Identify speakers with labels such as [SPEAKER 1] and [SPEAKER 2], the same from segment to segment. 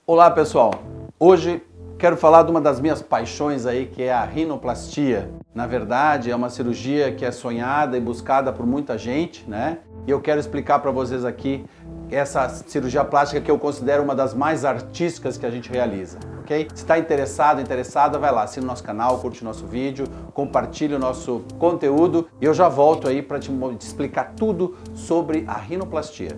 [SPEAKER 1] Olá pessoal, hoje quero falar de uma das minhas paixões aí, que é a rinoplastia. Na verdade é uma cirurgia que é sonhada e buscada por muita gente, né? E eu quero explicar para vocês aqui essa cirurgia plástica que eu considero uma das mais artísticas que a gente realiza, ok? Se está interessado, interessada, vai lá, assina o nosso canal, curte o nosso vídeo, compartilhe o nosso conteúdo e eu já volto aí para te explicar tudo sobre a rinoplastia.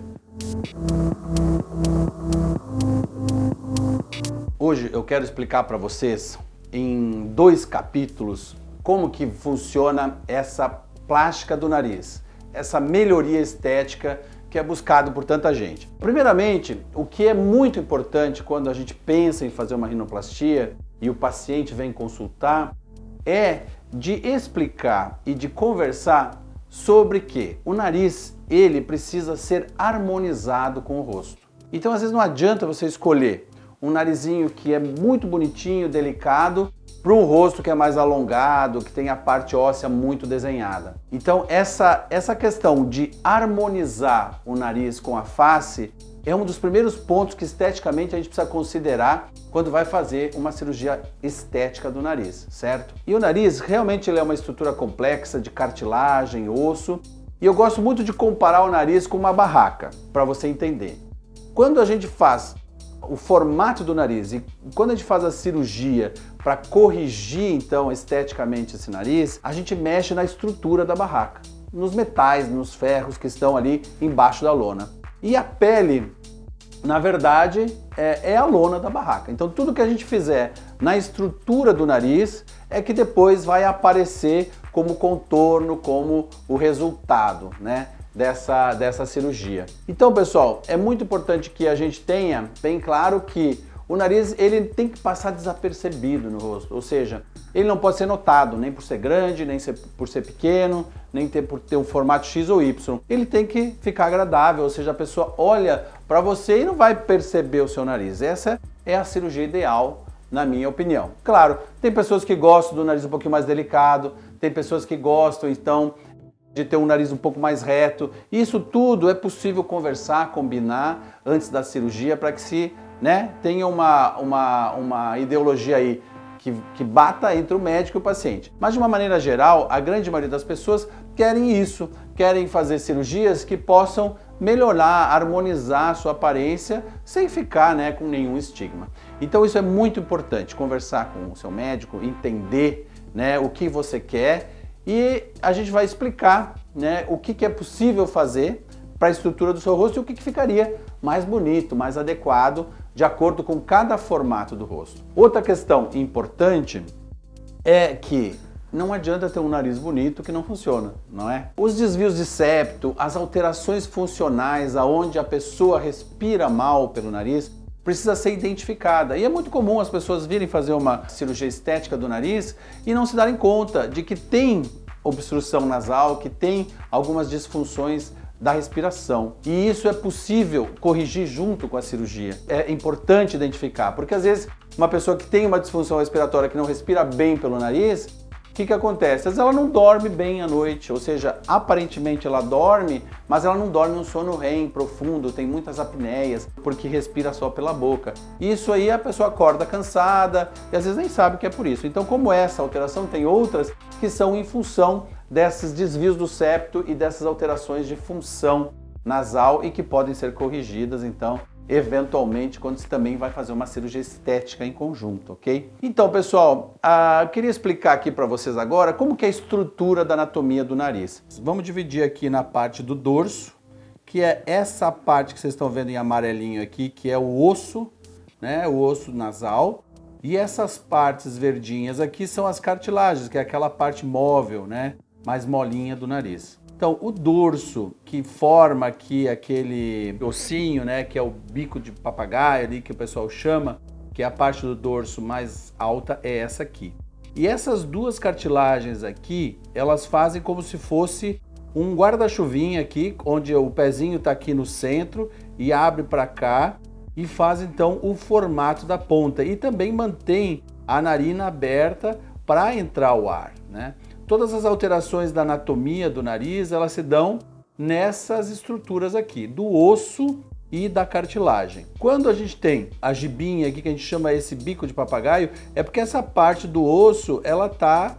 [SPEAKER 1] Hoje eu quero explicar para vocês em 2 capítulos como que funciona essa plástica do nariz, essa melhoria estética que é buscado por tanta gente. Primeiramente, o que é muito importante quando a gente pensa em fazer uma rinoplastia e o paciente vem consultar é de explicar e de conversar sobre que o nariz ele precisa ser harmonizado com o rosto. Então às vezes não adianta você escolher um narizinho que é muito bonitinho, delicado, para um rosto que é mais alongado, que tem a parte óssea muito desenhada. Então essa questão de harmonizar o nariz com a face é um dos primeiros pontos que esteticamente a gente precisa considerar quando vai fazer uma cirurgia estética do nariz, certo? E o nariz realmente ele é uma estrutura complexa de cartilagem, osso, e eu gosto muito de comparar o nariz com uma barraca, para você entender. Quando a gente faz o formato do nariz e quando a gente faz a cirurgia para corrigir então esteticamente esse nariz, a gente mexe na estrutura da barraca, nos metais, nos ferros que estão ali embaixo da lona. E a pele, na verdade, é a lona da barraca. Então tudo que a gente fizer na estrutura do nariz é que depois vai aparecer como contorno, como o resultado, né? Dessa cirurgia. Então, pessoal, é muito importante que a gente tenha bem claro que o nariz ele tem que passar desapercebido no rosto, ou seja, ele não pode ser notado nem por ser grande, nem por ser pequeno, nem por ter um formato X ou Y. Ele tem que ficar agradável, ou seja, a pessoa olha para você e não vai perceber o seu nariz. Essa é a cirurgia ideal, na minha opinião. Claro, tem pessoas que gostam do nariz um pouquinho mais delicado, tem pessoas que gostam, então, de ter um nariz um pouco mais reto. Isso tudo é possível conversar, combinar antes da cirurgia para que se tenha uma ideologia aí que bata entre o médico e o paciente. Mas de uma maneira geral, a grande maioria das pessoas querem isso, querem fazer cirurgias que possam melhorar, harmonizar a sua aparência sem ficar com nenhum estigma. Então isso é muito importante, conversar com o seu médico, entender o que você quer. E a gente vai explicar o que é possível fazer para a estrutura do seu rosto e o que ficaria mais bonito, mais adequado, de acordo com cada formato do rosto. Outra questão importante é que não adianta ter um nariz bonito que não funciona, não é? Os desvios de septo, as alterações funcionais, aonde a pessoa respira mal pelo nariz, precisa ser identificada. E é muito comum as pessoas virem fazer uma cirurgia estética do nariz e não se darem conta de que tem obstrução nasal, que tem algumas disfunções da respiração. E isso é possível corrigir junto com a cirurgia. É importante identificar, porque às vezes uma pessoa que tem uma disfunção respiratória que não respira bem pelo nariz, o que acontece? Às vezes ela não dorme bem à noite, ou seja, aparentemente ela dorme, mas ela não dorme um sono REM profundo, tem muitas apneias, porque respira só pela boca. Isso aí a pessoa acorda cansada e às vezes nem sabe que é por isso. Então, como essa alteração, tem outras que são em função desses desvios do septo e dessas alterações de função nasal e que podem ser corrigidas, então, eventualmente, quando você também vai fazer uma cirurgia estética em conjunto, ok? Então, pessoal, queria explicar aqui para vocês agora como que é a estrutura da anatomia do nariz. Vamos dividir aqui na parte do dorso, que é essa parte que vocês estão vendo em amarelinho aqui, que é o osso, o osso nasal, e essas partes verdinhas aqui são as cartilagens, que é aquela parte móvel, mais molinha do nariz. Então, o dorso, que forma aqui aquele ossinho, que é o bico de papagaio ali, que o pessoal chama, que é a parte do dorso mais alta, é essa aqui. E essas duas cartilagens aqui, elas fazem como se fosse um guarda-chuvinha aqui, onde o pezinho está aqui no centro e abre para cá e faz então o formato da ponta. E também mantém a narina aberta para entrar o ar, Todas as alterações da anatomia do nariz, elas se dão nessas estruturas aqui, do osso e da cartilagem. Quando a gente tem a gibinha aqui, que a gente chama esse bico de papagaio, é porque essa parte do osso, ela tá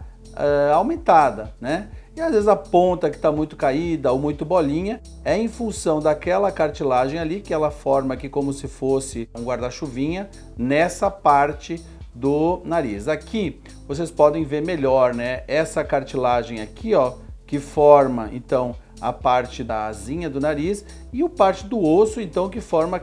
[SPEAKER 1] aumentada, né? E às vezes a ponta que está muito caída ou muito bolinha é em função daquela cartilagem ali, que ela forma aqui como se fosse um guarda-chuvinha nessa parte do nariz. Aqui vocês podem ver melhor, né? Essa cartilagem aqui, ó, que forma então a parte da asinha do nariz e o parte do osso, então, que forma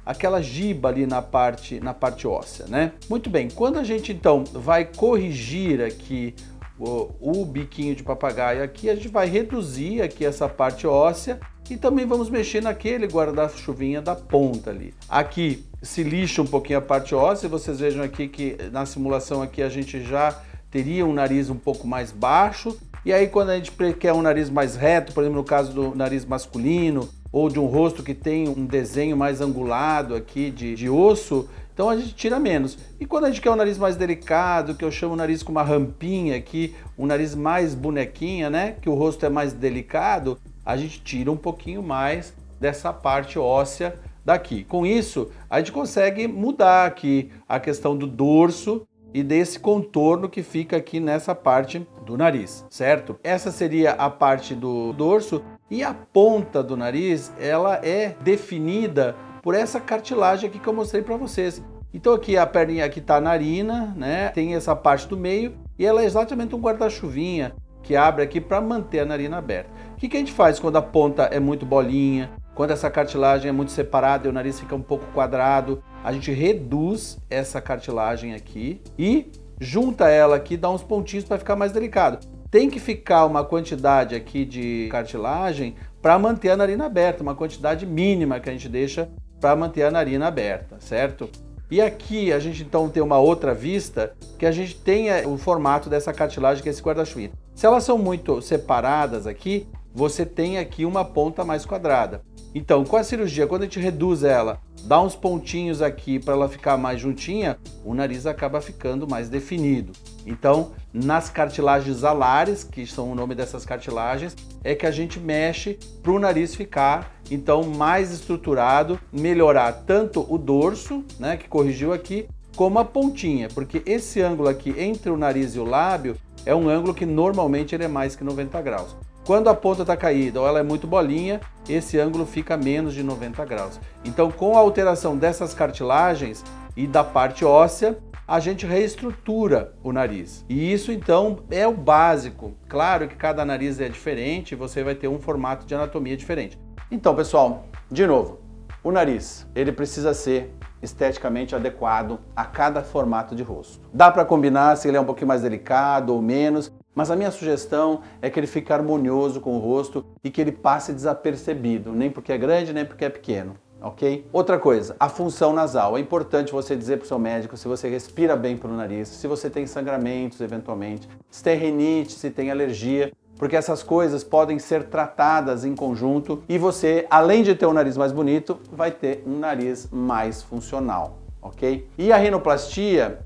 [SPEAKER 1] aquela giba ali na parte óssea, né? Muito bem, quando a gente então vai corrigir aqui o biquinho de papagaio aqui, a gente vai reduzir aqui essa parte óssea e também vamos mexer naquele guarda-chuvinha da ponta ali. Aqui se lixa um pouquinho a parte óssea, vocês vejam aqui que na simulação aqui a gente já teria um nariz um pouco mais baixo, e aí quando a gente quer um nariz mais reto, por exemplo no caso do nariz masculino, ou de um rosto que tem um desenho mais angulado aqui de osso, então a gente tira menos. E quando a gente quer um nariz mais delicado, que eu chamo o nariz com uma rampinha aqui, um nariz mais bonequinha, né, que o rosto é mais delicado, a gente tira um pouquinho mais dessa parte óssea daqui. Com isso, a gente consegue mudar aqui a questão do dorso e desse contorno que fica aqui nessa parte do nariz, certo? Essa seria a parte do dorso, e a ponta do nariz, ela é definida por essa cartilagem aqui que eu mostrei para vocês. Então aqui a perninha aqui tá a narina, né? Tem essa parte do meio e ela é exatamente um guarda-chuvinha que abre aqui para manter a narina aberta. O que a gente faz quando a ponta é muito bolinha, quando essa cartilagem é muito separada e o nariz fica um pouco quadrado? A gente reduz essa cartilagem aqui e junta ela aqui, dá uns pontinhos para ficar mais delicado. Tem que ficar uma quantidade aqui de cartilagem para manter a narina aberta, uma quantidade mínima que a gente deixa para manter a narina aberta, certo? E aqui a gente então tem uma outra vista que a gente tem o formato dessa cartilagem, que é esse guarda-chuvinha. Se elas são muito separadas aqui, você tem aqui uma ponta mais quadrada. Então, com a cirurgia, quando a gente reduz ela, dá uns pontinhos aqui para ela ficar mais juntinha, o nariz acaba ficando mais definido. Então, nas cartilagens alares, que são o nome dessas cartilagens, é que a gente mexe para o nariz ficar, então, mais estruturado, melhorar tanto o dorso, né, que corrigiu aqui, como a pontinha, porque esse ângulo aqui entre o nariz e o lábio é um ângulo que normalmente ele é mais que 90 graus. Quando a ponta está caída ou ela é muito bolinha, esse ângulo fica menos de 90 graus. Então, com a alteração dessas cartilagens e da parte óssea, a gente reestrutura o nariz. E isso, então, é o básico. Claro que cada nariz é diferente, você vai ter um formato de anatomia diferente. Então, pessoal, de novo, o nariz, ele precisa ser esteticamente adequado a cada formato de rosto. Dá para combinar se ele é um pouquinho mais delicado ou menos, mas a minha sugestão é que ele fique harmonioso com o rosto e que ele passe desapercebido, nem porque é grande, nem porque é pequeno, ok? Outra coisa, a função nasal. É importante você dizer para o seu médico se você respira bem pelo nariz, se você tem sangramentos eventualmente, se tem rinite, se tem alergia, porque essas coisas podem ser tratadas em conjunto e você, além de ter um nariz mais bonito, vai ter um nariz mais funcional, ok? E a rinoplastia,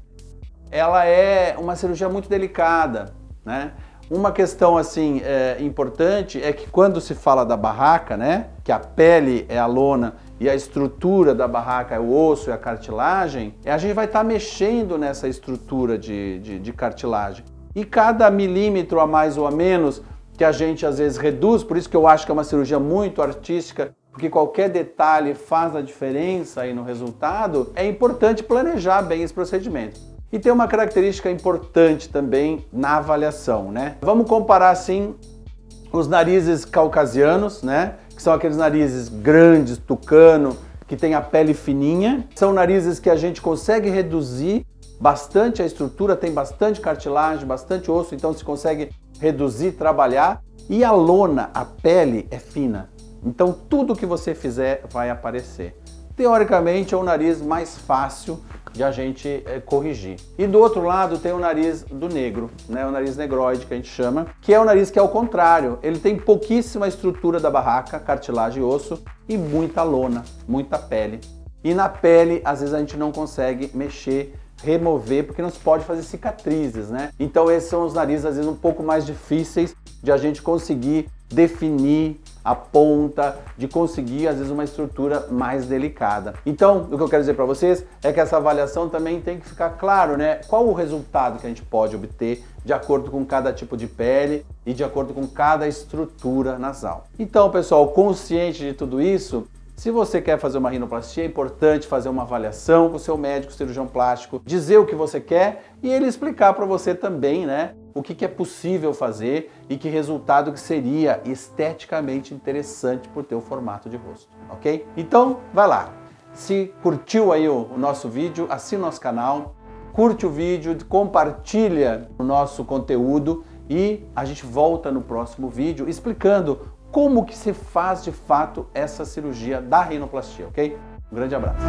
[SPEAKER 1] ela é uma cirurgia muito delicada, né? Uma questão assim importante é que quando se fala da barraca, né, que a pele é a lona e a estrutura da barraca é o osso e a cartilagem, a gente vai estar mexendo nessa estrutura de cartilagem. E cada milímetro a mais ou a menos que a gente às vezes reduz, por isso que eu acho que é uma cirurgia muito artística, porque qualquer detalhe faz a diferença aí no resultado, é importante planejar bem esse procedimento. E tem uma característica importante também na avaliação, né? Vamos comparar assim os narizes caucasianos, né? Que são aqueles narizes grandes, tucano, que tem a pele fininha. São narizes que a gente consegue reduzir bastante a estrutura, tem bastante cartilagem, bastante osso, então se consegue reduzir, trabalhar. E a lona, a pele, é fina. Então tudo que você fizer vai aparecer. Teoricamente é o nariz mais fácil de a gente corrigir. E do outro lado tem o nariz do negro, né? O nariz negroide que a gente chama, que é o nariz que é o contrário. Ele tem pouquíssima estrutura da barraca, cartilagem e osso, e muita lona, muita pele. E na pele, às vezes a gente não consegue mexer, remover, porque não se pode fazer cicatrizes, né? Então esses são os narizes, às vezes, um pouco mais difíceis de a gente conseguir definir, a ponta, de conseguir às vezes uma estrutura mais delicada. Então, o que eu quero dizer para vocês é que essa avaliação também tem que ficar claro, né? Qual o resultado que a gente pode obter de acordo com cada tipo de pele e de acordo com cada estrutura nasal. Então, pessoal, consciente de tudo isso, se você quer fazer uma rinoplastia, é importante fazer uma avaliação com o seu médico cirurgião plástico, dizer o que você quer e ele explicar para você também, né, o que é possível fazer e que resultado que seria esteticamente interessante para o teu formato de rosto, ok? Então, vai lá. Se curtiu aí o nosso vídeo, assina o nosso canal, curte o vídeo, compartilha o nosso conteúdo e a gente volta no próximo vídeo explicando como que se faz de fato essa cirurgia da rinoplastia, ok? Um grande abraço.